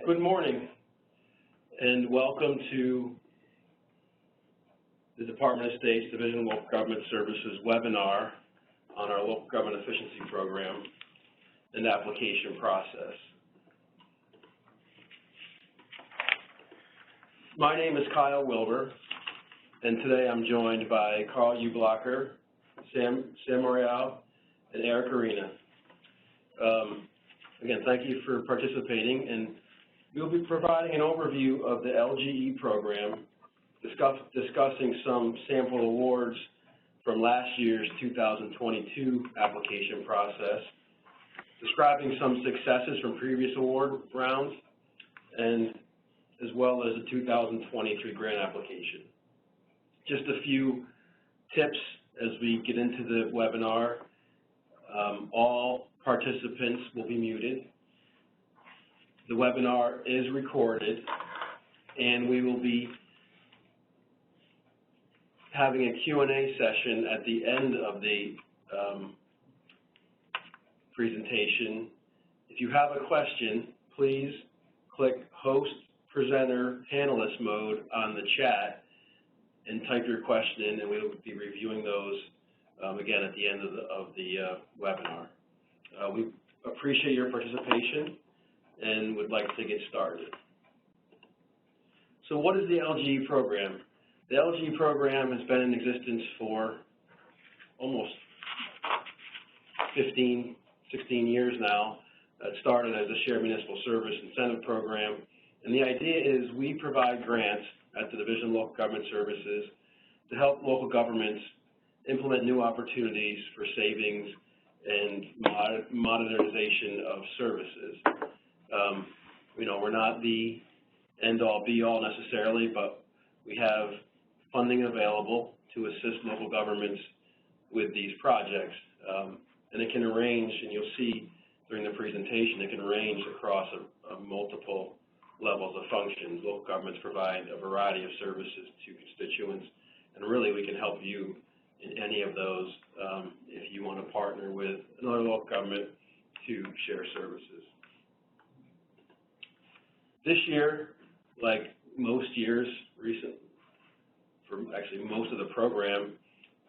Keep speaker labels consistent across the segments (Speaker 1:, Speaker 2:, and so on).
Speaker 1: Good morning, and welcome to the Department of State's Division of Local Government Services webinar on our Local Government Efficiency Program and application process. My name is Kyle Wilbur, and today I'm joined by Carl U. Blocker, Sam Morreale, and Eric Arena. Again, thank you for participating, and we'll be providing an overview of the LGE program, discussing some sample awards from last year's 2022 application process, describing some successes from previous award rounds, and as well as the 2023 grant application. Just a few tips as we get into the webinar. All participants will be muted. The webinar is recorded, and we will be having a Q&A session at the end of the presentation. If you have a question, please click Host, Presenter, Panelist mode on the chat and type your question in, and we will be reviewing those again at the end of the webinar. We appreciate your participation and would like to get started. So what is the LGE program? The LGE program has been in existence for almost 15, 16 years now. It started as a shared municipal service incentive program, and the idea is we provide grants at the Division of Local Government Services to help local governments implement new opportunities for savings and modernization of services. We're not the end-all, be-all necessarily, but we have funding available to assist local governments with these projects. And it can range, and you'll see during the presentation, it can range across multiple levels of functions. Local governments provide a variety of services to constituents, and really we can help you in any of those if you want to partner with another local government to share services. This year, like most years recent, for actually most of the program,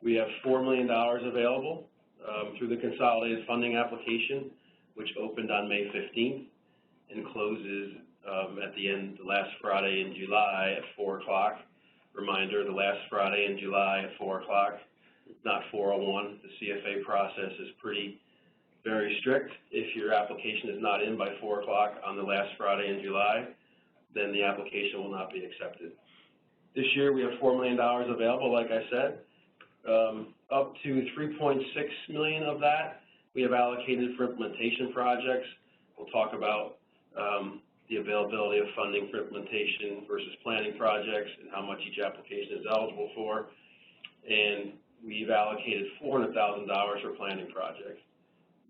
Speaker 1: we have $4 million available through the Consolidated funding application, which opened on May 15th and closes at the last Friday in July at 4 o'clock. Reminder, the last Friday in July at 4 o'clock, not 4:01. The CFA process is very strict. If your application is not in by 4 o'clock on the last Friday in July, then the application will not be accepted. This year we have $4 million available, like I said. Up to $3.6 million of that we have allocated for implementation projects. We'll talk about the availability of funding for implementation versus planning projects and how much each application is eligible for. And we've allocated $400,000 for planning projects.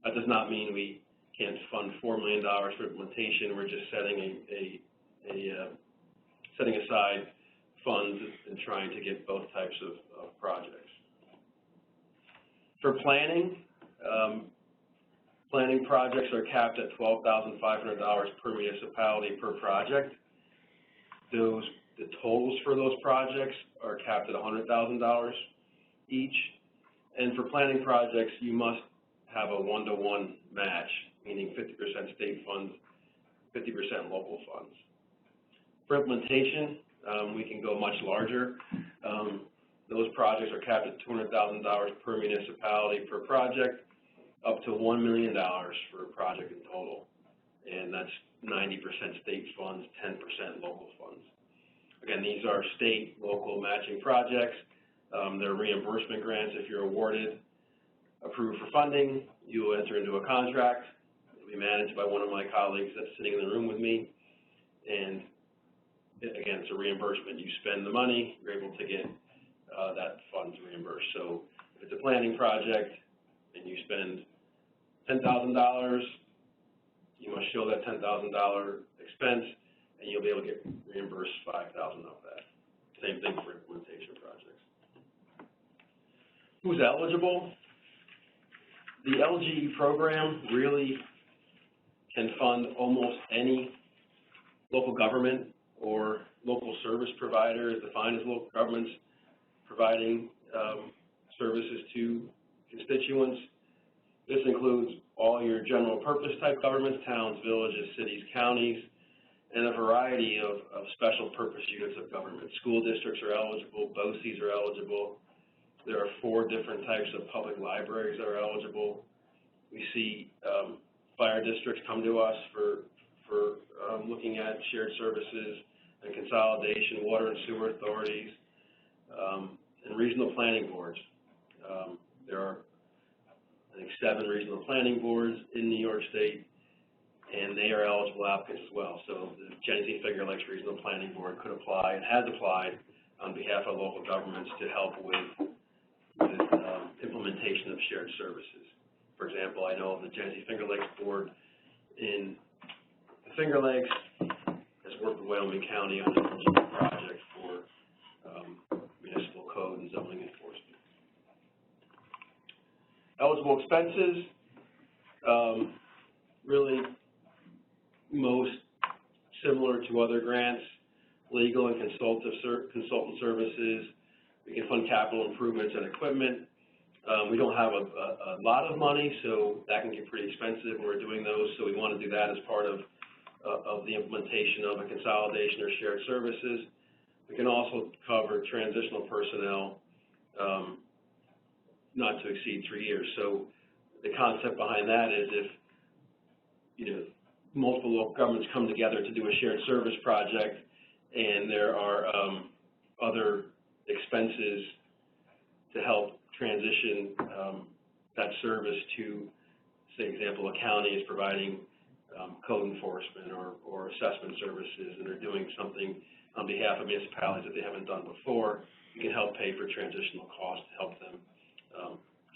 Speaker 1: That does not mean we can't fund $4 million for implementation. We're just setting aside funds and trying to get both types of projects. For planning, planning projects are capped at $12,500 per municipality per project. The totals for those projects are capped at $100,000 each. And for planning projects, you must have a 1-to-1 match, meaning 50% state funds, 50% local funds. For implementation, we can go much larger. Those projects are capped at $200,000 per municipality per project, up to $1 million for a project in total. And that's 90% state funds, 10% local funds. Again, these are state, local matching projects. They're reimbursement grants. If you're awarded, approved for funding, you will enter into a contract. It'll be managed by one of my colleagues that's sitting in the room with me. And again, it's a reimbursement. You spend the money, you're able to get that funds reimbursed. So if it's a planning project and you spend $10,000, you must show that $10,000 expense, and you'll be able to get reimbursed $5,000 of that. Same thing for implementation projects. Who's eligible? The LGE program really can fund almost any local government or local service provider is defined as local governments providing services to constituents. This includes all your general purpose type governments, towns, villages, cities, counties, and a variety of special purpose units of government. School districts are eligible, BOCES are eligible. There are 4 different types of public libraries that are eligible. We see fire districts come to us for looking at shared services and consolidation, water and sewer authorities, and regional planning boards. There are, I think, 7 regional planning boards in New York State, and they are eligible applicants as well. So the Genesee Finger Lakes Regional Planning Board could apply and has applied on behalf of local governments to help with implementation of shared services. For example, I know the Genesee Finger Lakes Board in the Finger Lakes has worked with Wyoming County on an LGE project for municipal code and zoning enforcement. Eligible expenses, really most similar to other grants, legal and consultant services. We can fund capital improvements and equipment. We don't have a lot of money, so that can get pretty expensive when we're doing those, so we want to do that as part of the implementation of a consolidation or shared services. We can also cover transitional personnel not to exceed 3 years. So the concept behind that is if, multiple local governments come together to do a shared service project and there are other expenses to help transition that service to, say, example, a county is providing code enforcement or assessment services, and they're doing something on behalf of municipalities that they haven't done before. You can help pay for transitional costs to help them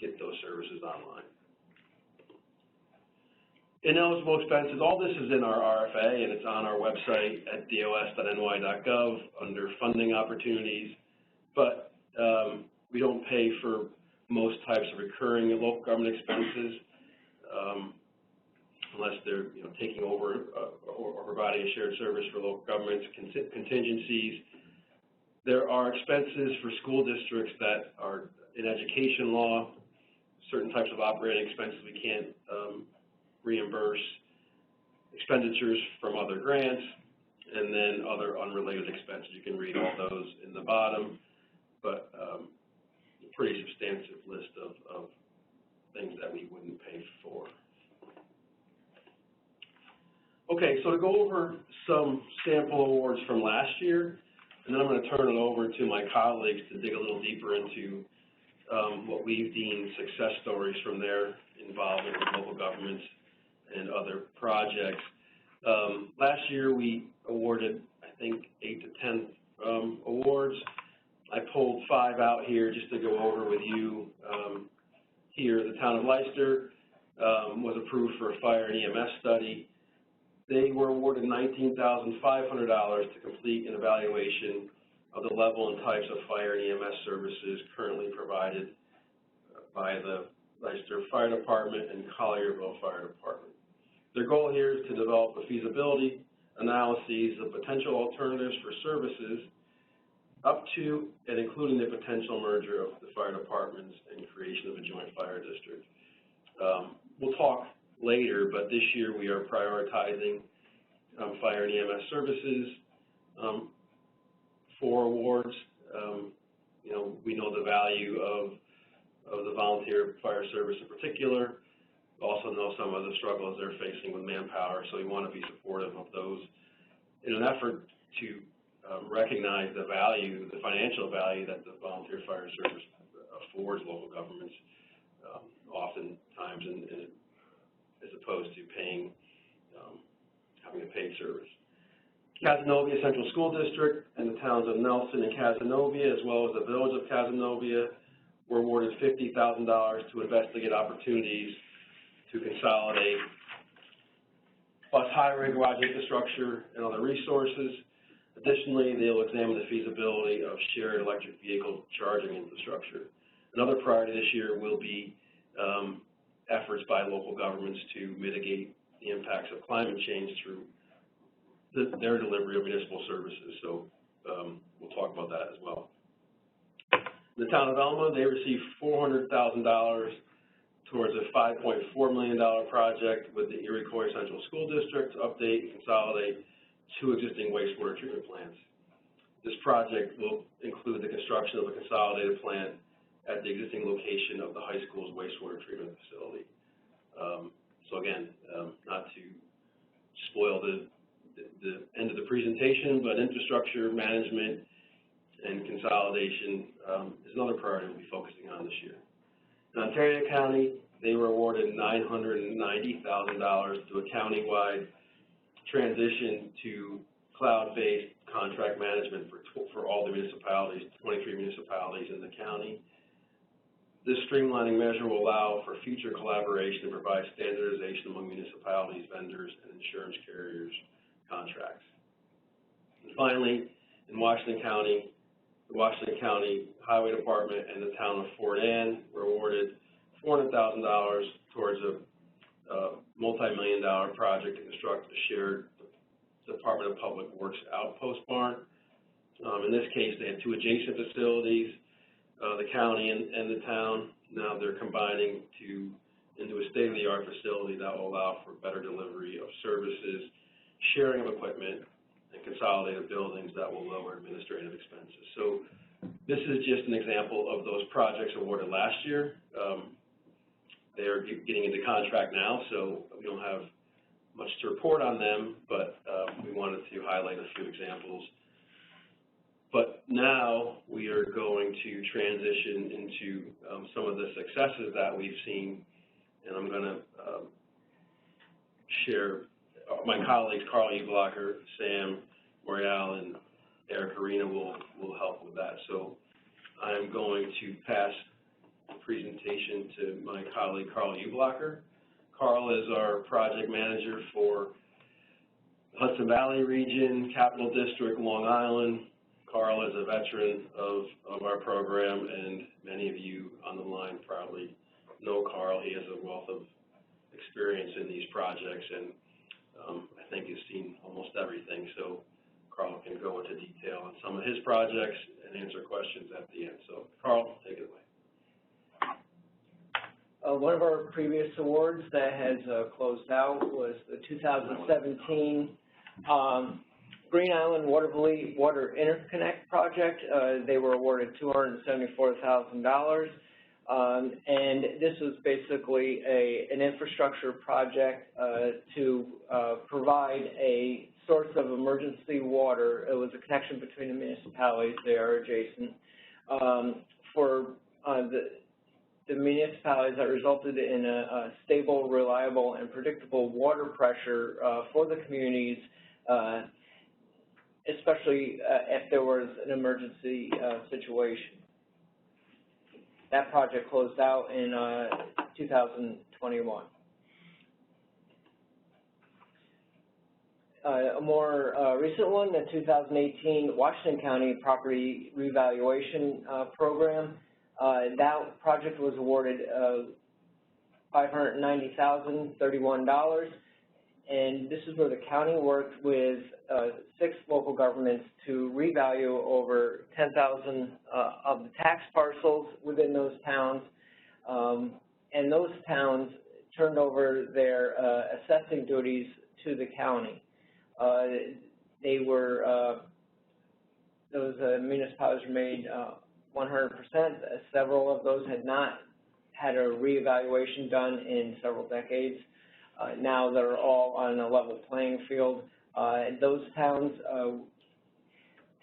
Speaker 1: get those services online. Ineligible expenses, all this is in our RFA, and it's on our website at dos.ny.gov under funding opportunities, but we don't pay for most types of recurring and local government expenses unless they're taking over or providing a shared service for local governments, contingencies. There are expenses for school districts that are in education law, certain types of operating expenses we can't reimburse, expenditures from other grants, and then other unrelated expenses. You can read all those in the bottom, but a pretty substantive list of things that we wouldn't pay for. Okay, so to go over some sample awards from last year, and then I'm going to turn it over to my colleagues to dig a little deeper into what we've deemed success stories from their involvement with local governments and other projects. Last year we awarded, I think, 8 to 10 awards. I pulled 5 out here just to go over with you. Here, the town of Leicester was approved for a fire and EMS study. They were awarded $19,500 to complete an evaluation of the level and types of fire and EMS services currently provided by the Leicester Fire Department and Collierville Fire Department. Their goal here is to develop a feasibility analyses of potential alternatives for services up to and including the potential merger of the fire departments and creation of a joint fire district. We'll talk later, but this year we are prioritizing fire and EMS services for awards. We know the value of the volunteer fire service in particular. Also know some of the struggles they're facing with manpower, so we want to be supportive of those in an effort to recognize the value, the financial value that the volunteer fire service affords local governments, oftentimes, as opposed to paying, having a paid service. Cazenovia Central School District and the towns of Nelson and Cazenovia, as well as the village of Cazenovia, were awarded $50,000 to investigate opportunities to consolidate bus highway garage infrastructure and other resources. Additionally, they'll examine the feasibility of shared electric vehicle charging infrastructure. Another priority this year will be efforts by local governments to mitigate the impacts of climate change through their delivery of municipal services. So we'll talk about that as well. The town of Elma, they received $400,000 towards a $5.4 million project with the Iroquois Central School District to update and consolidate 2 existing wastewater treatment plants. This project will include the construction of a consolidated plant at the existing location of the high school's wastewater treatment facility. So again, not to spoil the end of the presentation, but infrastructure management and consolidation is another priority we'll be focusing on this year. In Ontario County, they were awarded $990,000 to a countywide transition to cloud-based contract management for all the municipalities, 23 municipalities in the county. This streamlining measure will allow for future collaboration and provide standardization among municipalities, vendors, and insurance carriers' contracts. And finally, in Washington County, the Washington County Highway Department and the town of Fort Anne were awarded $400,000 towards a multi-million-dollar project to construct a shared Department of Public Works outpost barn. In this case, they had 2 adjacent facilities, the county and the town. Now they're combining into a state-of-the-art facility that will allow for better delivery of services, sharing of equipment, and consolidated buildings that will lower administrative expenses. So this is just an example of those projects awarded last year. They're getting into contract now, so we don't have much to report on them, but we wanted to highlight a few examples. But now we are going to transition into some of the successes that we've seen, and I'm going to share my colleagues, Carl Eblocker, Sam Morial, and Eric Arena will help with that. So I'm going to pass the presentation to my colleague, Carl Eblocker. Carl is our project manager for Hudson Valley region, Capital District, Long Island. Carl is a veteran of our program, and many of you on the line probably know Carl. He has a wealth of experience in these projects, and I think he's seen almost everything. So Carl can go into detail on some of his projects and answer questions at the end. So Carl, take it away.
Speaker 2: One of our previous awards that has closed out was the 2017 Green Island Water Interconnect project. They were awarded $274,000, and this was basically an infrastructure project to provide a source of emergency water. It was a connection between the municipalities. They are adjacent for the municipalities that resulted in a stable, reliable, and predictable water pressure for the communities, especially if there was an emergency situation. That project closed out in 2021. A more recent one, the 2018 Washington County Property Revaluation Program. That project was awarded $590,031, and this is where the county worked with 6 local governments to revalue over 10,000 of the tax parcels within those towns, and those towns turned over their assessing duties to the county. Those municipalities were made 100%. Several of those had not had a reevaluation done in several decades. Now they're all on a level playing field. Those towns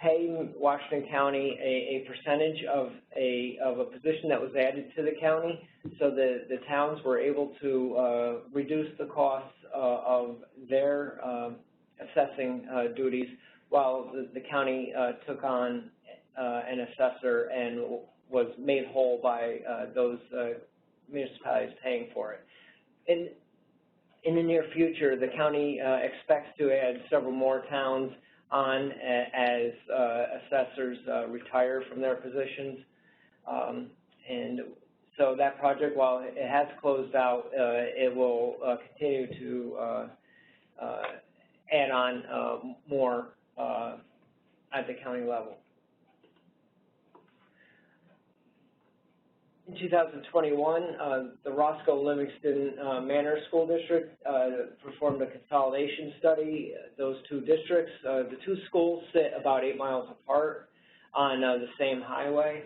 Speaker 2: pay Washington County a percentage of a position that was added to the county, so the towns were able to reduce the costs of their assessing duties, while the county took on an assessor and was made whole by those municipalities paying for it. In the near future, the county expects to add several more towns on as assessors retire from their positions. And so that project, while it has closed out, it will continue to add on more at the county level. In 2021, the Roscoe Livingston Manor School District performed a consolidation study. Those two districts, the two schools sit about 8 miles apart on the same highway.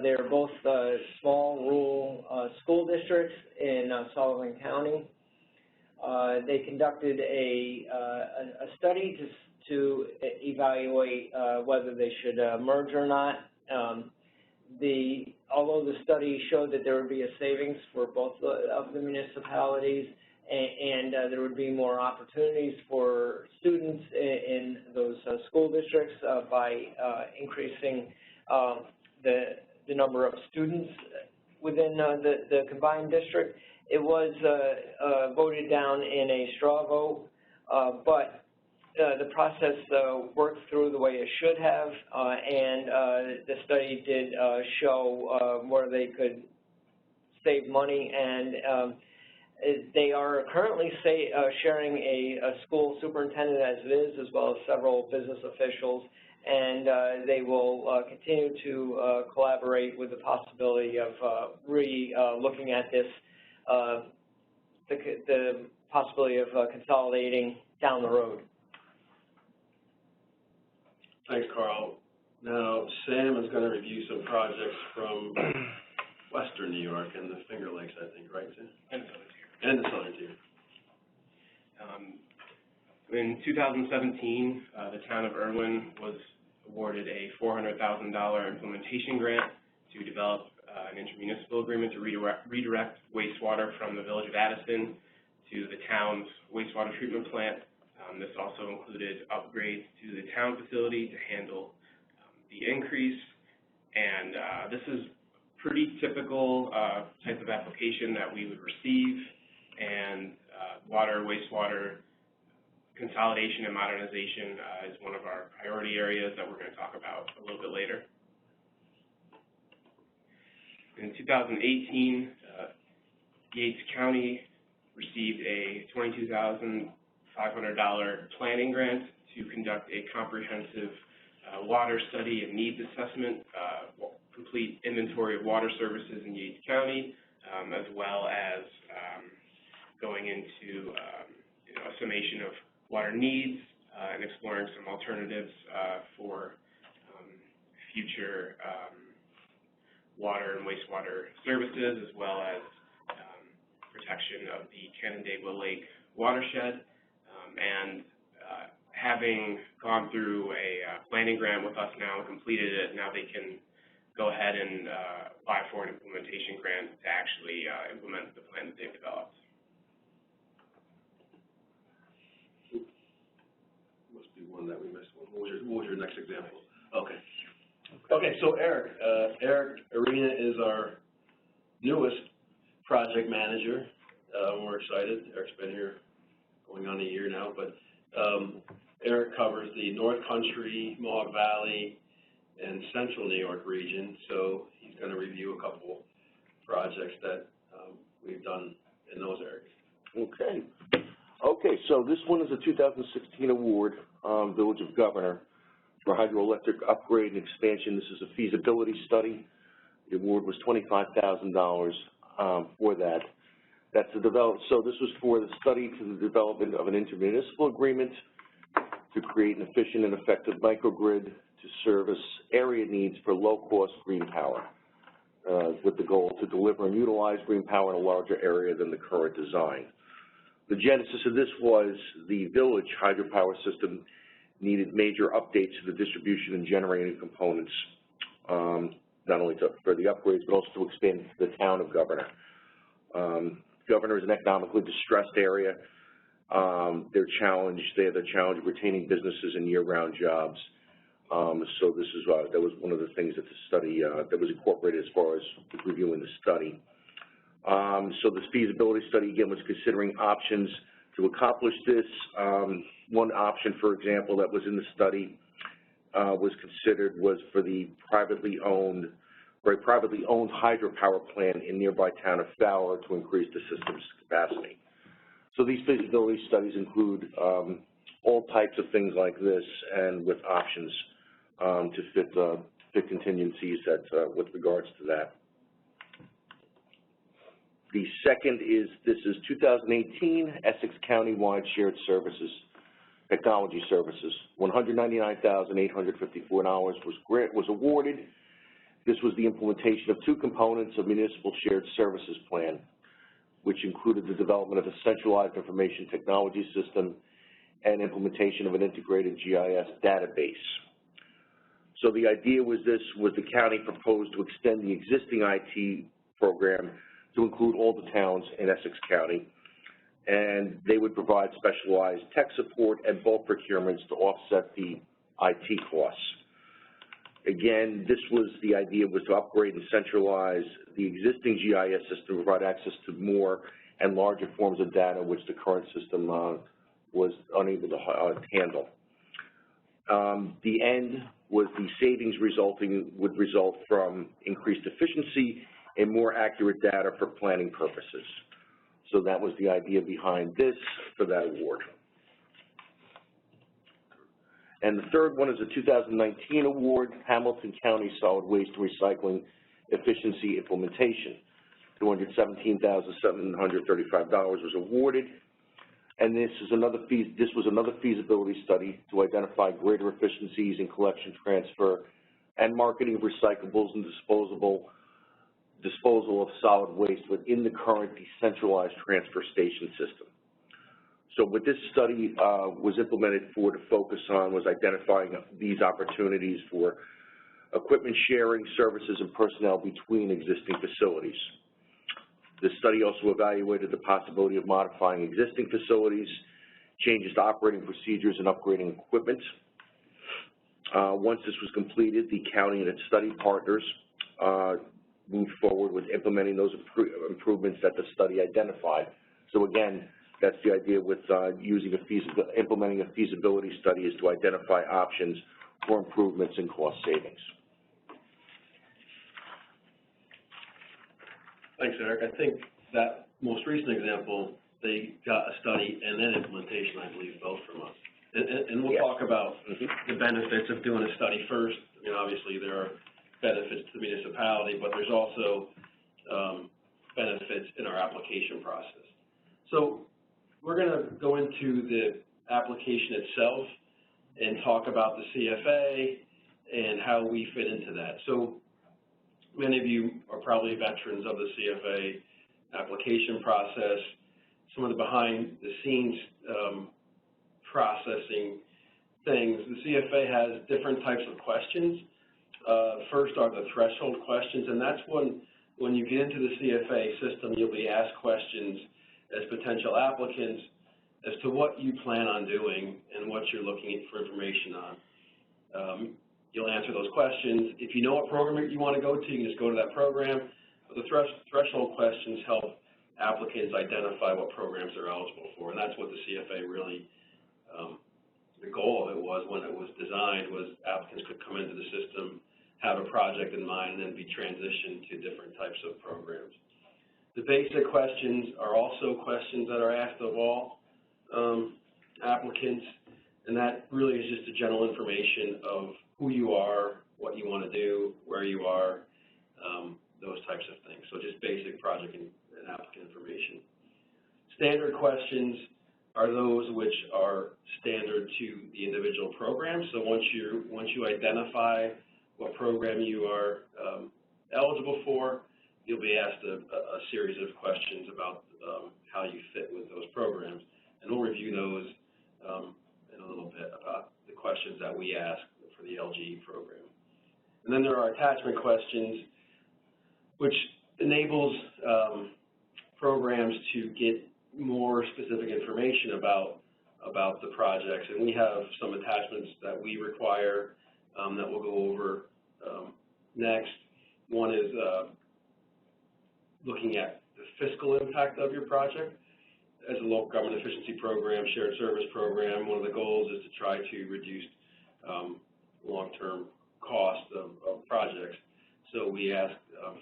Speaker 2: They're both small rural school districts in Sullivan County. They conducted a study to evaluate whether they should merge or not. Although the study showed that there would be a savings for both of the municipalities, and there would be more opportunities for students in those school districts by increasing the number of students within the combined district. It was voted down in a straw vote, but the process worked through the way it should have, and the study did show where they could save money, and they are currently sharing a school superintendent as it is, as well as several business officials, and they will continue to collaborate with the possibility of looking at this, the possibility of consolidating down the road.
Speaker 1: Thanks, Carl. Now, Sam is going to review some projects from Western New York and the Finger Lakes, I think, right, Sam?
Speaker 3: And the Southern Tier.
Speaker 1: And the Southern Tier.
Speaker 3: In 2017, the town of Irwin was awarded a $400,000 implementation grant to develop an intermunicipal agreement to redirect wastewater from the village of Addison to the town's wastewater treatment plant. This also included upgrades to the town facility to handle the increase, and this is pretty typical type of application that we would receive, and wastewater consolidation and modernization is one of our priority areas that we're going to talk about a little bit later. In 2018, Yates County received a $22,500 planning grant to conduct a comprehensive water study and needs assessment, complete inventory of water services in Yates County, as well as going into a summation of water needs and exploring some alternatives for future water and wastewater services, as well as protection of the Canandaigua Lake watershed. And having gone through a planning grant with us now and completed it, now they can go ahead and apply for an implementation grant to actually implement the plan that they've developed.
Speaker 1: Must be one that we missed. What was your next example? Okay. Okay, so Eric Arena is our newest project manager. We're excited. Eric's been here going on a year now, but Eric covers the North Country, Mohawk Valley, and Central New York region, so he's going to review a couple projects that we've done in those areas.
Speaker 4: Okay, so this one is a 2016 award, Village of Governor, for hydroelectric upgrade and expansion. This is a feasibility study. The award was $25,000 for that. That's the so this was for the study to the development of an intermunicipal agreement to create an efficient and effective microgrid to service area needs for low-cost green power, with the goal to deliver and utilize green power in a larger area than the current design. The genesis of this was the village hydropower system needed major updates to the distribution and generating components, not only for the upgrades, but also to expand the town of Governor. Governor is an economically distressed area. They have the challenge of retaining businesses and year-round jobs. So this is that was one of the things that the study that was incorporated as far as reviewing the study. So this feasibility study again was considering options to accomplish this. One option, for example, that was in the study was for the privately owned hydropower plant in nearby town of Fowler to increase the system's capacity. So these feasibility studies include all types of things like this, and with options to fit contingencies with regards to that. The second is, this is 2018 Essex County-wide Shared Services, Technology Services. $199,854 was awarded. This was the implementation of two components of Municipal Shared Services Plan, which included the development of a centralized information technology system and implementation of an integrated GIS database. So the idea was the county proposed to extend the existing IT program to include all the towns in Essex County, and they would provide specialized tech support and bulk procurements to offset the IT costs. Again, the idea was to upgrade and centralize the existing GIS system to provide access to more and larger forms of data, which the current system was unable to handle. The end was the savings would result from increased efficiency and more accurate data for planning purposes. So that was the idea behind this for that award. And the third one is a 2019 award, Hamilton County Solid Waste Recycling Efficiency Implementation. $217,735 was awarded, and this was another feasibility study to identify greater efficiencies in collection, transfer, and marketing of recyclables and disposal of solid waste within the current decentralized transfer station system. So what this study was implemented for to focus on was identifying these opportunities for equipment sharing, services, and personnel between existing facilities. The study also evaluated the possibility of modifying existing facilities, changes to operating procedures, and upgrading equipment. Once this was completed, the county and its study partners moved forward with implementing those improvements that the study identified. So again, that's the idea with implementing a feasibility study, is to identify options for improvements and cost savings.
Speaker 1: Thanks, Eric. I think that most recent example, they got a study and then implementation, I believe, both from us. And we'll talk about the benefits of doing a study first. I mean, obviously there are benefits to the municipality, but there's also benefits in our application process. So we're going to go into the application itself and talk about the CFA and how we fit into that. So many of you are probably veterans of the CFA application process. Some of the behind-the-scenes processing things. The CFA has different types of questions. First are the threshold questions, and that's when you get into the CFA system, you'll be asked questions as potential applicants as to what you plan on doing and what you're looking for information on. You'll answer those questions. If you know what program you want to go to, you can just go to that program. But the threshold questions help applicants identify what programs they're eligible for, and that's what the CFA really, the goal of it was when it was designed, was applicants could come into the system, have a project in mind, and then be transitioned to different types of programs. The basic questions are also questions that are asked of all applicants, and that really is just a general information of who you are, what you want to do, where you are, those types of things. So just basic project and applicant information. Standard questions are those which are standard to the individual program. So once you identify what program you are eligible for, you'll be asked a series of questions about how you fit with those programs. And we'll review those in a little bit about the questions that we ask for the LGE program. And then there are attachment questions, which enables programs to get more specific information about the projects. And we have some attachments that we require that we'll go over next. One is looking at the fiscal impact of your project. As a local government efficiency program, shared service program, one of the goals is to try to reduce long-term cost of projects. So we ask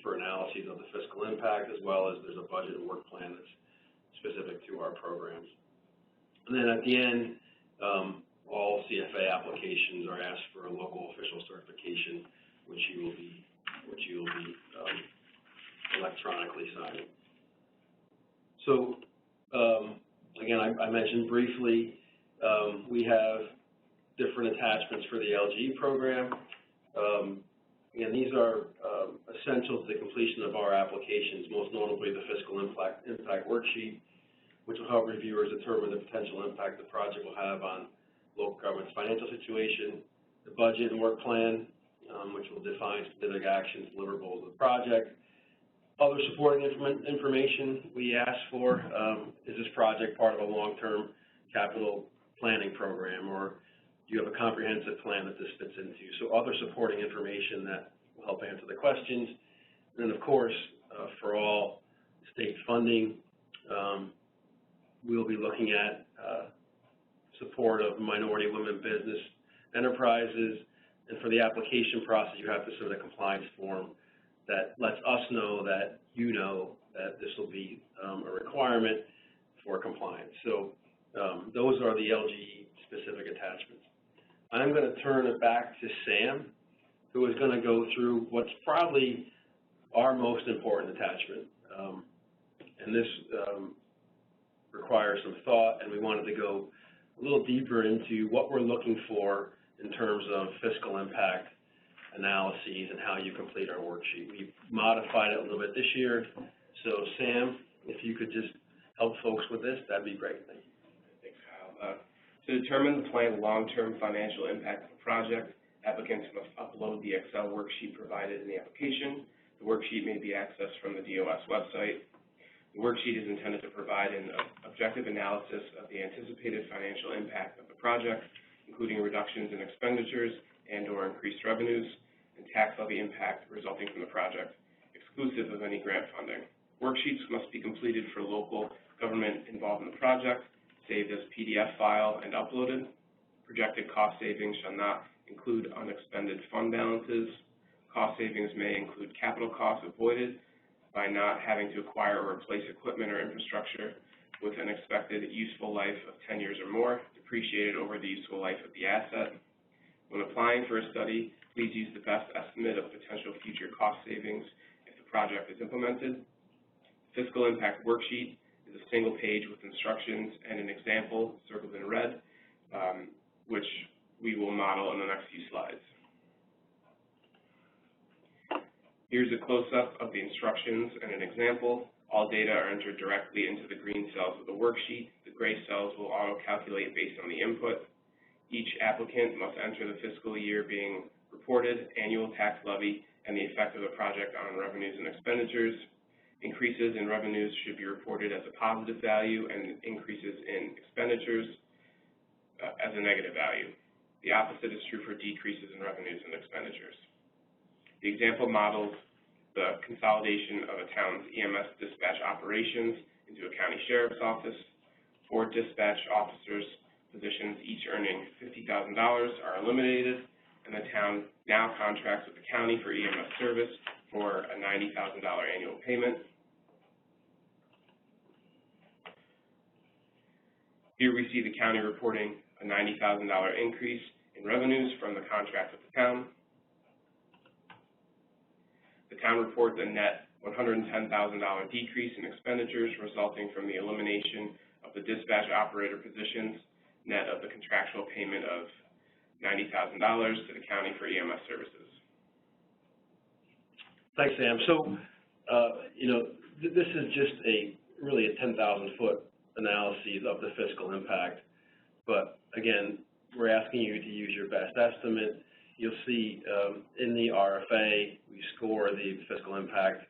Speaker 1: for analyses of the fiscal impact, as well as there's a budget and work plan that's specific to our programs. And then at the end, all CFA applications are asked for a local official certification, which you will be electronically signing. So, again, I mentioned briefly, we have different attachments for the LGE program. Again, these are essential to the completion of our applications, most notably the Fiscal Impact Worksheet, which will help reviewers determine the potential impact the project will have on local government's financial situation, the budget and work plan, which will define specific actions, deliverables of the project. Other supporting information we ask for, is this project part of a long-term capital planning program, or do you have a comprehensive plan that this fits into? So other supporting information that will help answer the questions. And then, of course, for all state funding, we'll be looking at support of minority women business enterprises. And for the application process, you have to submit a compliance form that lets us know that you know that this will be a requirement for compliance. So those are the LGE specific attachments. I'm going to turn it back to Sam, who is going to go through what's probably our most important attachment. And this requires some thought, and we wanted to go a little deeper into what we're looking for in terms of fiscal impact analyses and how you complete our worksheet. We've modified it a little bit this year. So Sam, if you could just help folks with this, that'd be great. Thank you.
Speaker 3: Thanks, Kyle. To determine the planned long-term financial impact of the project, applicants must upload the Excel worksheet provided in the application. The worksheet may be accessed from the DOS website. The worksheet is intended to provide an objective analysis of the anticipated financial impact of the project, including reductions in expenditures and/or increased revenues, and tax levy impact resulting from the project, exclusive of any grant funding. Worksheets must be completed for local government involved in the project, saved as PDF file, and uploaded. Projected cost savings shall not include unexpended fund balances. Cost savings may include capital costs avoided by not having to acquire or replace equipment or infrastructure with an expected useful life of 10 years or more, depreciated over the useful life of the asset. When applying for a study, please use the best estimate of potential future cost savings if the project is implemented. Fiscal impact worksheet is a single page with instructions and an example circled in red, which we will model in the next few slides. Here's a close-up of the instructions and an example. All data are entered directly into the green cells of the worksheet. The gray cells will auto-calculate based on the input. Each applicant must enter the fiscal year being reported, annual tax levy, and the effect of the project on revenues and expenditures. Increases in revenues should be reported as a positive value, and increases in expenditures as a negative value. The opposite is true for decreases in revenues and expenditures. The example models the consolidation of a town's EMS dispatch operations into a county sheriff's office. 4 dispatch officers' positions, each earning $50,000, are eliminated, and the town now contracts with the county for EMS service for a $90,000 annual payment. Here we see the county reporting a $90,000 increase in revenues from the contract with the town. The town reports a net $110,000 decrease in expenditures resulting from the elimination of the dispatch operator positions, net of the contractual payment of $90,000 to the county for EMS services.
Speaker 1: Thanks, Sam. So, this is just really a 10,000-foot analysis of the fiscal impact. But again, we're asking you to use your best estimate. You'll see in the RFA, we score the fiscal impact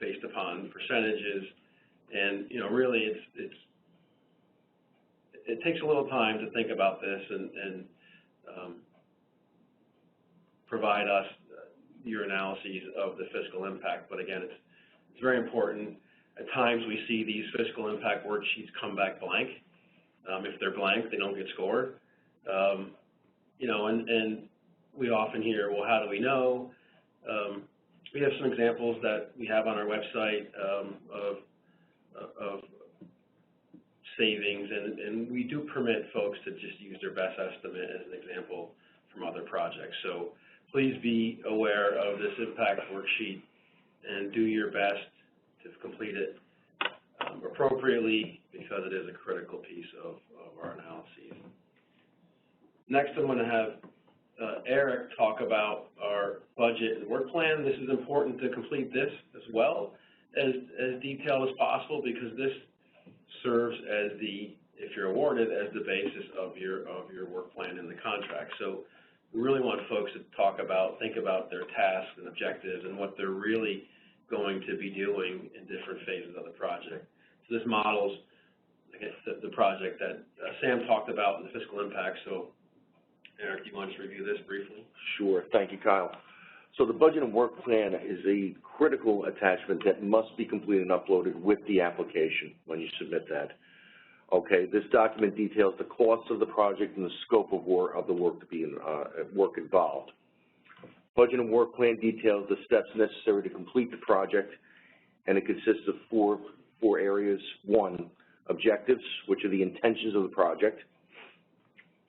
Speaker 1: based upon percentages, and really it takes a little time to think about this and provide us your analyses of the fiscal impact. But again, it's very important. At times we see these fiscal impact worksheets come back blank. If they're blank, they don't get scored. And we often hear, well, how do we know? We have some examples that we have on our website of savings, and we do permit folks to just use their best estimate as an example from other projects. So please be aware of this impact worksheet and do your best to complete it appropriately, because it is a critical piece of our analyses. Next, I'm going to have Eric talk about our budget and work plan. This is important to complete this as well as detailed as possible, because this serves as the, if you're awarded, as the basis of your work plan in the contract. So we really want folks to think about their tasks and objectives and what they're really going to be doing in different phases of the project. So this models, I guess, the project that Sam talked about in the fiscal impact. So Eric, do you want to review this briefly?
Speaker 4: Sure. Thank you, Kyle. So the budget and work plan is a critical attachment that must be completed and uploaded with the application when you submit that. Okay, this document details the costs of the project and the scope of the work to be work involved. Budget and work plan details the steps necessary to complete the project, and it consists of four areas. One, objectives, which are the intentions of the project,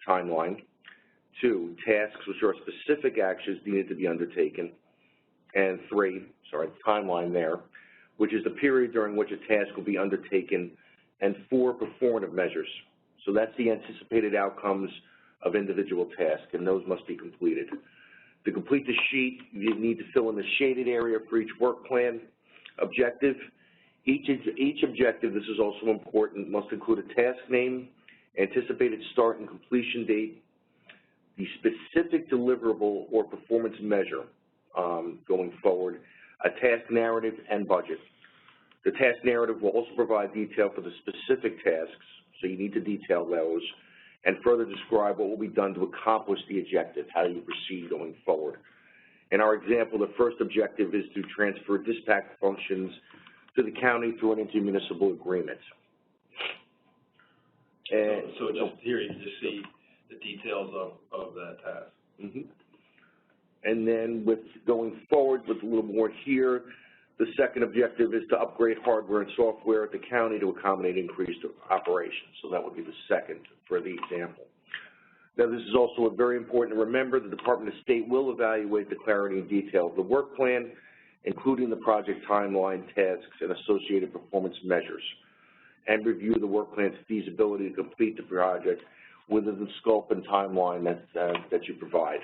Speaker 4: timeline. Two, tasks, which are specific actions needed to be undertaken. And three, timeline there, which is the period during which a task will be undertaken. And four, performative measures. So that's the anticipated outcomes of individual tasks, and those must be completed. To complete the sheet, you need to fill in the shaded area for each work plan objective. Each objective, this is also important, must include a task name, anticipated start and completion date, the specific deliverable or performance measure going forward, a task narrative, and budget. The task narrative will also provide detail for the specific tasks, so you need to detail those, and further describe what will be done to accomplish the objective, how you proceed going forward. In our example, the first objective is to transfer dispatch functions to the county through an intermunicipal agreement. And
Speaker 1: so just here you can just see the details of that task.
Speaker 4: Mm-hmm. And then with going forward with a little more here, the second objective is to upgrade hardware and software at the county to accommodate increased operations. So that would be the second for the example. Now, this is also very important to remember. The Department of State will evaluate the clarity and detail of the work plan, including the project timeline, tasks, and associated performance measures, and review the work plan's feasibility to complete the project within the scope and timeline that you provide.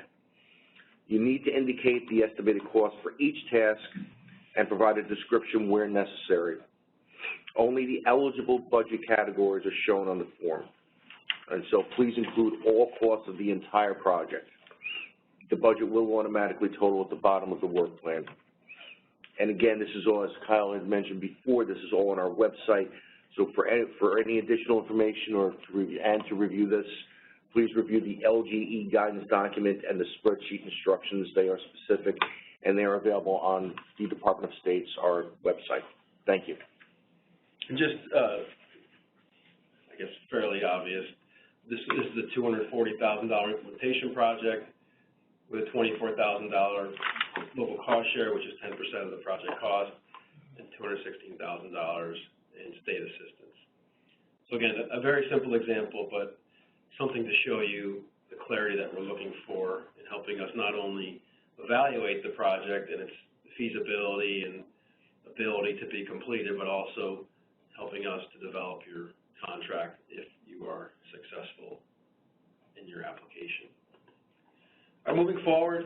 Speaker 4: You need to indicate the estimated cost for each task and provide a description where necessary. Only the eligible budget categories are shown on the form. And so please include all costs of the entire project. The budget will automatically total at the bottom of the work plan. And again, this is all, as Kyle had mentioned before, this is all on our website. So for any additional information or to review this, please review the LGE guidance document and the spreadsheet instructions. They are specific, and they are available on the Department of State's our website. Thank you.
Speaker 1: And just, I guess, fairly obvious, this is the $240,000 implementation project with a $24,000 local cost share, which is 10% of the project cost, and $216,000 in state assistance. So again, a very simple example, but something to show you the clarity that we're looking for in helping us not only evaluate the project and its feasibility and ability to be completed, but also helping us to develop your contract if you are successful in your application. All right, moving forward,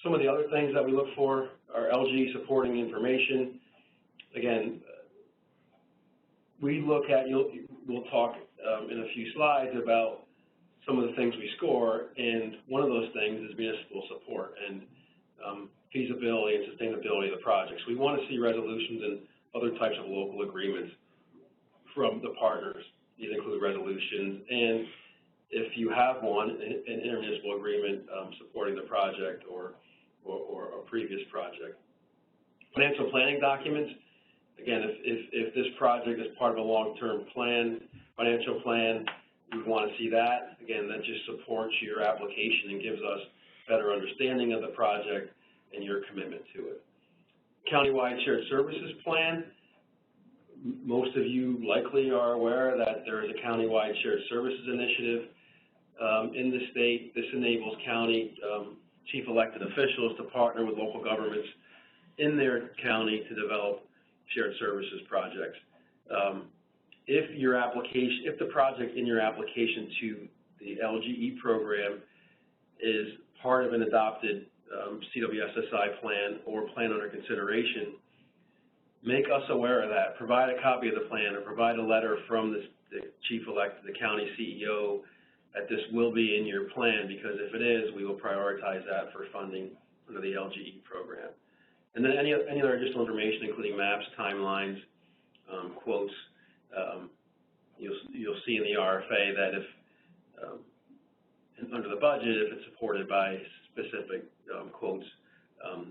Speaker 1: some of the other things that we look for are LGE supporting information. Again, we look at, we'll talk in a few slides about some of the things we score, and one of those things is municipal support and feasibility and sustainability of the projects. We want to see resolutions and other types of local agreements from the partners. These include resolutions, and if you have one, an intermunicipal agreement supporting the project or a previous project. Financial planning documents. Again, if this project is part of a long-term plan, financial plan, we want to see that. Again, that just supports your application and gives us better understanding of the project and your commitment to it. Countywide shared services plan. most of you likely are aware that there is a countywide shared services initiative in the state. This enables county chief elected officials to partner with local governments in their county to develop shared services projects. If the project in your application to the LGE program is part of an adopted CWSSI plan or plan under consideration, make us aware of that. Provide a copy of the plan or provide a letter from the chief elected, the county CEO, that this will be in your plan, because if it is, we will prioritize that for funding under the LGE program. And then any other additional information, including maps, timelines, quotes, you'll see in the RFA that if under the budget, if it's supported by specific quotes,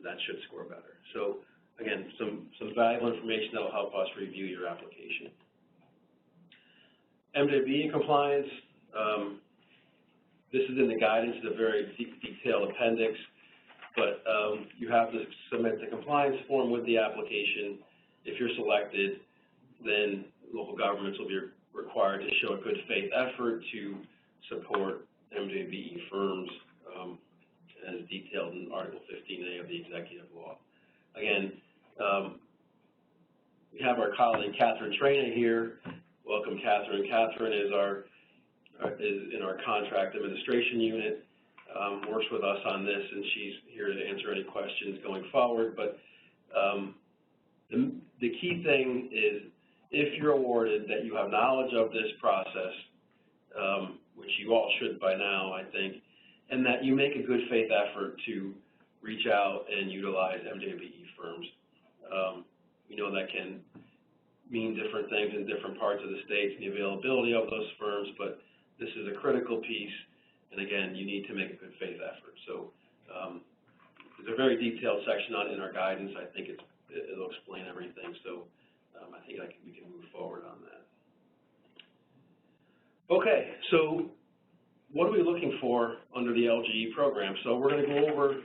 Speaker 1: that should score better. So again, some valuable information that will help us review your application. MWBE Compliance, this is in the guidance, it's a very detailed appendix, but you have to submit the compliance form with the application. If you're selected, then local governments will be required to show a good faith effort to support MWBE firms as detailed in Article 15A of the Executive Law. Again, we have our colleague Catherine Traina here. Welcome, Catherine. Catherine is in our contract administration unit, works with us on this, and she's here to answer any questions going forward. But the key thing is, if you're awarded, that you have knowledge of this process, which you all should by now, I think, and that you make a good faith effort to reach out and utilize MWBE firms. We know that can mean different things in different parts of the state and the availability of those firms, but this is a critical piece, and again, you need to make a good faith effort. So there's a very detailed section on it in our guidance. I think it'll explain everything, so I think we can move forward on that. Okay, so what are we looking for under the LGE program? So we're going to go over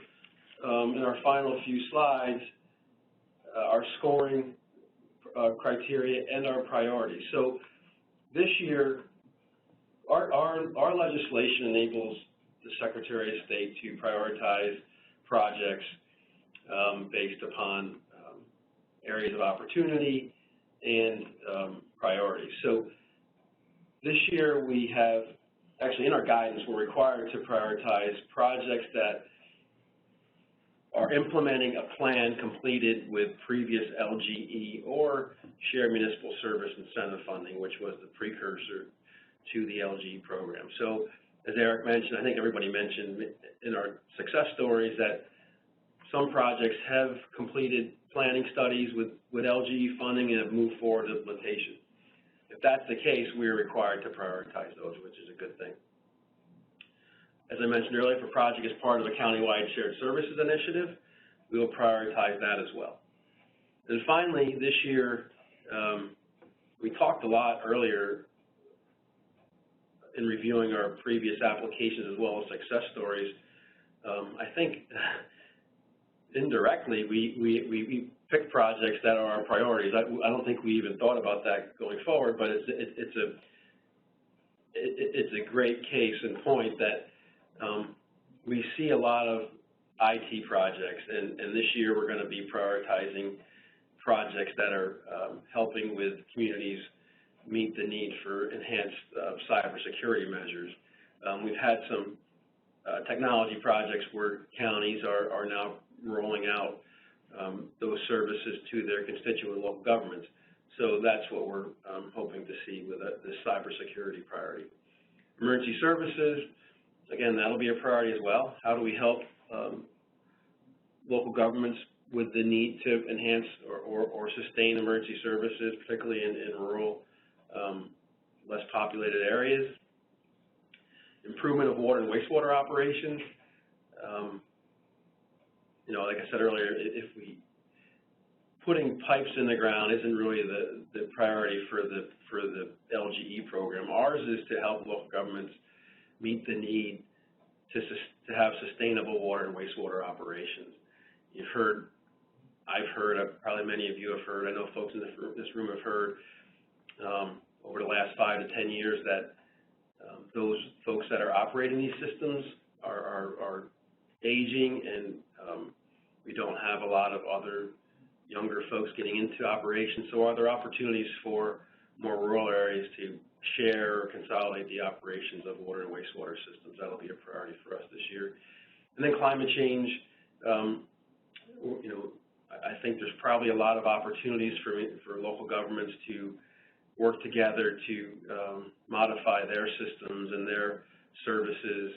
Speaker 1: in our final few slides our scoring criteria and our priorities. So this year, our legislation enables the Secretary of State to prioritize projects based upon areas of opportunity and priorities. So this year we have, actually in our guidance, we're required to prioritize projects that are implementing a plan completed with previous LGE or shared municipal service incentive funding, which was the precursor to the LGE program. So as Eric mentioned, I think everybody mentioned in our success stories that some projects have completed planning studies with LGE funding and have moved forward to implementation. If that's the case, we are required to prioritize those, which is a good thing. As I mentioned earlier, if a project is part of a countywide shared services initiative, we will prioritize that as well. And finally, this year, we talked a lot earlier in reviewing our previous applications as well as success stories. I think indirectly, we picked projects that are our priorities. I don't think we even thought about that going forward, but it's a great case in point that we see a lot of IT projects, and this year we're going to be prioritizing projects that are helping with communities meet the need for enhanced cybersecurity measures. We've had some technology projects where counties are now rolling out those services to their constituent local governments. So that's what we're hoping to see with this cybersecurity priority. Emergency services, again, that'll be a priority as well. How do we help local governments with the need to enhance or sustain emergency services, particularly in rural, less populated areas? Improvement of water and wastewater operations. You know, like I said earlier, putting pipes in the ground isn't really the priority for the LGE program. Ours is to help local governments meet the need to have sustainable water and wastewater operations. You've heard I've heard, probably many of you have heard, I know folks in this room have heard over the last 5 to 10 years that those folks that are operating these systems are aging, and we don't have a lot of other younger folks getting into operations. So are there opportunities for more rural areas to share or consolidate the operations of water and wastewater systems? That'll be a priority for us this year. And then climate change, you know, I think there's probably a lot of opportunities for local governments to work together to modify their systems and their services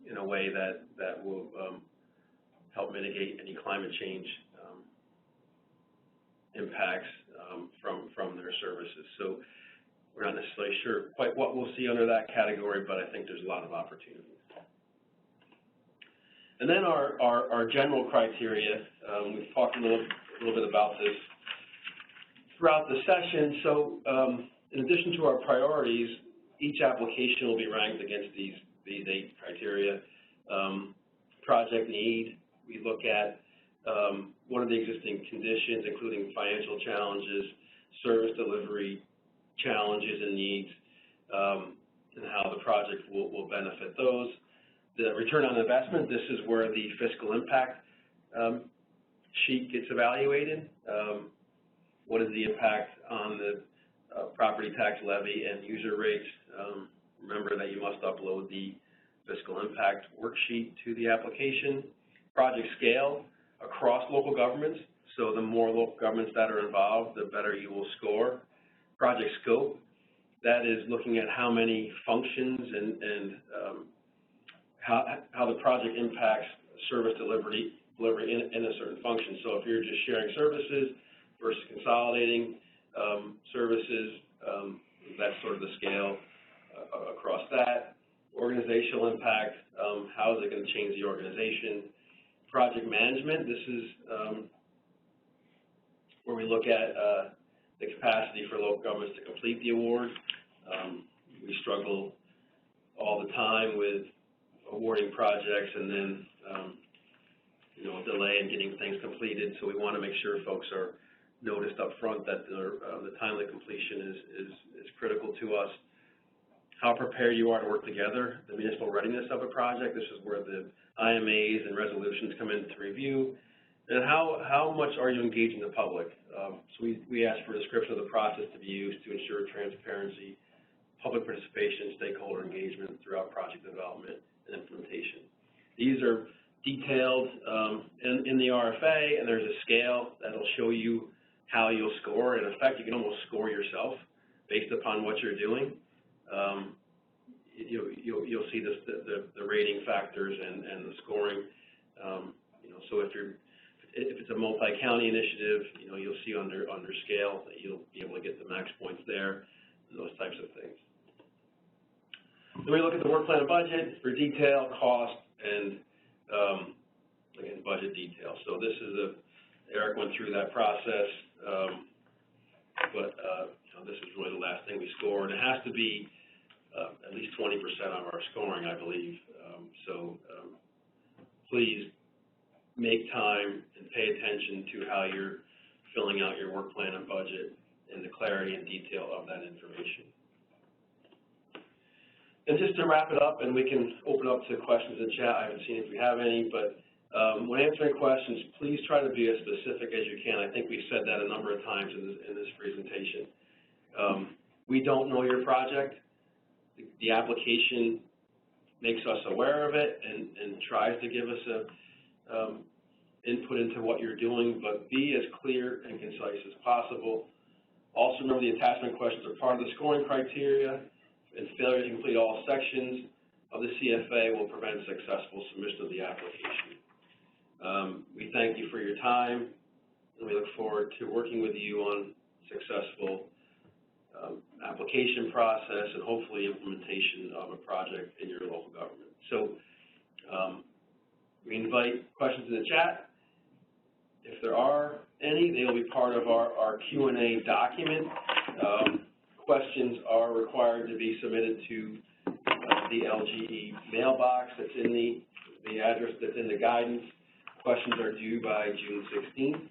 Speaker 1: in a way that will help mitigate any climate change impacts from their services. So we're not necessarily sure quite what we'll see under that category, but I think there's a lot of opportunities. And then our general criteria, we've talked a little bit about this throughout the session. So in addition to our priorities, each application will be ranked against these 8 criteria. Project need, we look at what are the existing conditions, including financial challenges, service delivery challenges and needs, and how the project will benefit those. The return on investment, this is where the fiscal impact sheet gets evaluated. What is the impact on the property tax levy and user rates? Remember that you must upload the fiscal impact worksheet to the application. Project scale across local governments, so the more local governments that are involved, the better you will score. Project scope, that is looking at how many functions and how the project impacts service delivery in a certain function. So if you're just sharing services versus consolidating services, that's sort of the scale across that. Organizational impact, how is it going to change the organization? Project management, this is where we look at the capacity for local governments to complete the award. We struggle all the time with awarding projects and then you know, delay in getting things completed. So we want to make sure folks are noticed up front that the timely completion is critical to us. How prepared you are to work together, the municipal readiness of a project. This is where the IMAs and resolutions come into review. And how much are you engaging the public? So we ask for a description of the process to be used to ensure transparency, public participation, stakeholder engagement throughout project development and implementation. These are detailed in the RFA, and there's a scale that'll show you how you'll score. In effect, you can almost score yourself based upon what you're doing. You'll see the rating factors and the scoring. You know, so if it's a multi-county initiative, you know, you'll see under scale that you'll be able to get the max points there, and those types of things. Then we look at the work plan and budget for detail, cost, and again, budget detail. So this is Eric went through that process, but you know, this is really the last thing we score, and it has to be at least 20% of our scoring, I believe. So please make time and pay attention to how you're filling out your work plan and budget and the clarity and detail of that information. And just to wrap it up, and we can open up to questions in chat. I haven't seen if we have any, but when answering questions, please try to be as specific as you can. I think we've said that a number of times in this presentation. We don't know your project. The application makes us aware of it and tries to give us a input into what you're doing, but be as clear and concise as possible. Also remember the attachment questions are part of the scoring criteria, and failure to complete all sections of the CFA will prevent successful submission of the application. We thank you for your time, and we look forward to working with you on successful application process and hopefully implementation of a project in your local government. So we invite questions in the chat. If there are any, they will be part of our Q&A document. Questions are required to be submitted to the LGE mailbox that's in the address that's in the guidance. Questions are due by June 16th.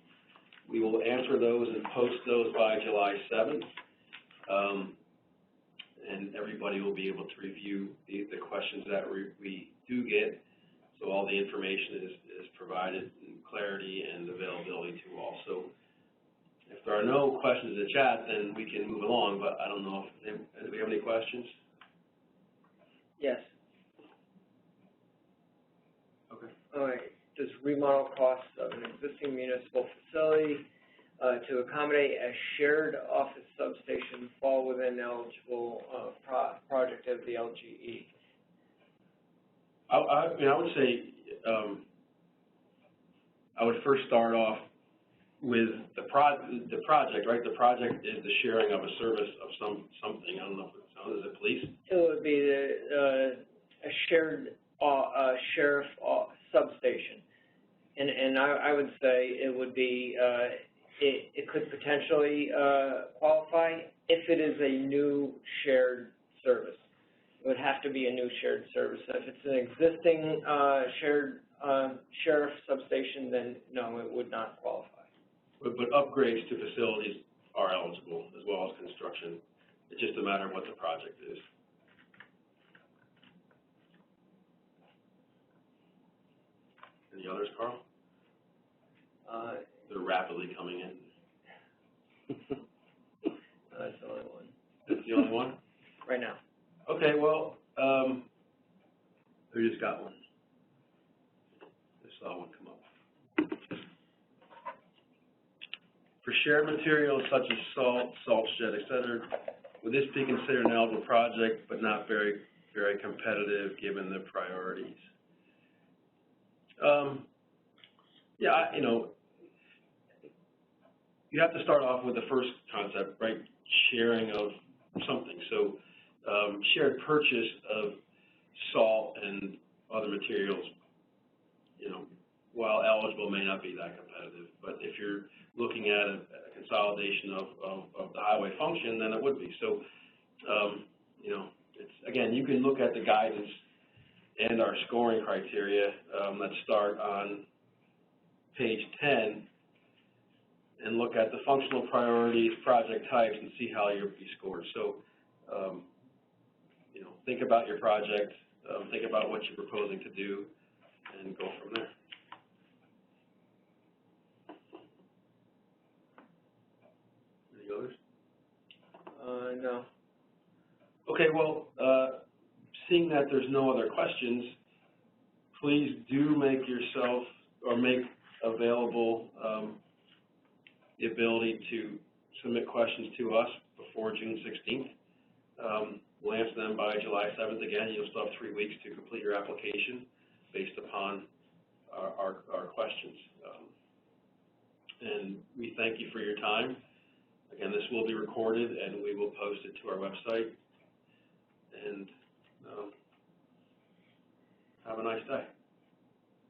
Speaker 1: We will answer those and post those by July 7th. And everybody will be able to review the questions that we do get. So all the information is provided in clarity and availability to all. So if there are no questions in the chat, then we can move along, but I don't know if, do we have any questions?
Speaker 2: Yes.
Speaker 1: Okay.
Speaker 2: All right. Does remodel costs of an existing municipal facility to accommodate a shared office substation fall within eligible project of the LGE?
Speaker 1: I would say I would first start off with the project, right? The project is the sharing of a service of something. I don't know if it's, is it police?
Speaker 2: It would be a shared sheriff substation, and I would say it would be it could potentially qualify if it is a new shared service. It would have to be a new shared service. If it's an existing shared sheriff substation, then no, it would not qualify.
Speaker 1: But upgrades to facilities are eligible, as well as construction. It's just a matter of what the project is. Any others, Carl? They're rapidly coming in.
Speaker 2: That's the only one.
Speaker 1: That's the only one?
Speaker 2: Right now.
Speaker 1: Okay, well, we just got one. I saw one come up. For shared materials such as salt shed, et cetera, would this be considered an eligible project but not very competitive given the priorities? Yeah, you have to start off with the first concept, right? Sharing of something. So shared purchase of salt and other materials, while eligible, may not be that competitive. But if you're looking at a consolidation of the highway function, then it would be. So, it's, again, you can look at the guidance and our scoring criteria. Let's start on page 10 and look at the functional priorities, project types, and see how you'll be scored. So, think about your project, think about what you're proposing to do, and go from there. Any others?
Speaker 2: No.
Speaker 1: Okay, well, seeing that there's no other questions, please do make yourself or make available the ability to submit questions to us before June 16th. We'll answer them by July 7th. Again, you'll still have 3 weeks to complete your application based upon our questions. And we thank you for your time. Again, this will be recorded and we will post it to our website. And have a nice day.